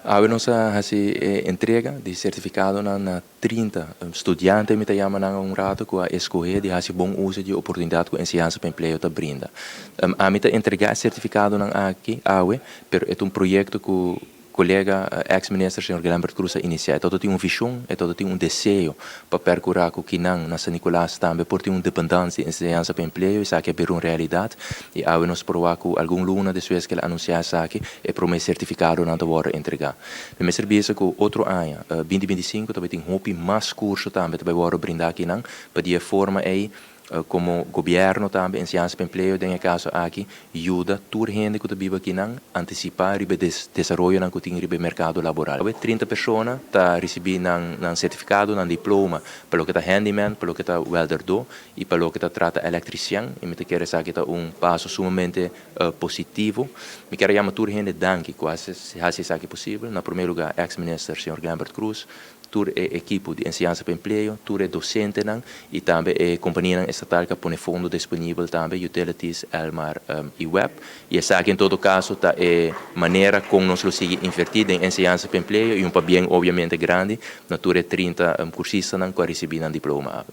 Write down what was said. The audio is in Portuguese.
Nós entrega de certificado na 30 estudiantes me chama na um rato com a escolher de fazer bom uso de oportunidade que a ciência para emprego te brinda. A mim entregar certificado na aqui, pero é projeto que o colega ex-ministro senhor Guilherme Cruz iniciou. Todo tem visão, todo tem desejo para percorrer com o que não na São Nicolás também, por ter dependência em ciência para emprego, isso aqui é uma realidade. E nós provar que algum luna de suas que ele anunciar isso aqui é para o meu certificado não te entregar. Me serviço que outro ano, 2025, também tem mais curso também para brindar aqui não, para de forma aí como governo também, em ciência para emprego, em caso aqui, ajuda toda gente que vive aqui não antecipar o desenvolvimento que tem no mercado laboral. 30 pessoas tá recebendo um certificado, um diploma, pelo que tá handyman, pelo que tá welder e pelo que tá trata eletrician. E me quero dizer que é passo sumamente positivo. Me quero chamar toda gente danke, quase se faz isso possível. Na primeiro lugar, ex-ministro, senhor Guilherme Cruz, toda a equipe de ciência para emprego, toda a docente e também a companhia estatal que põe fundo disponível também, utilities, Elmar e web. E essa aqui, em todo caso, tá é maneira como nós lo seguimos invertido em ciência para emprego e bem, obviamente, grande, na toda 30 cursistas que receberam diploma.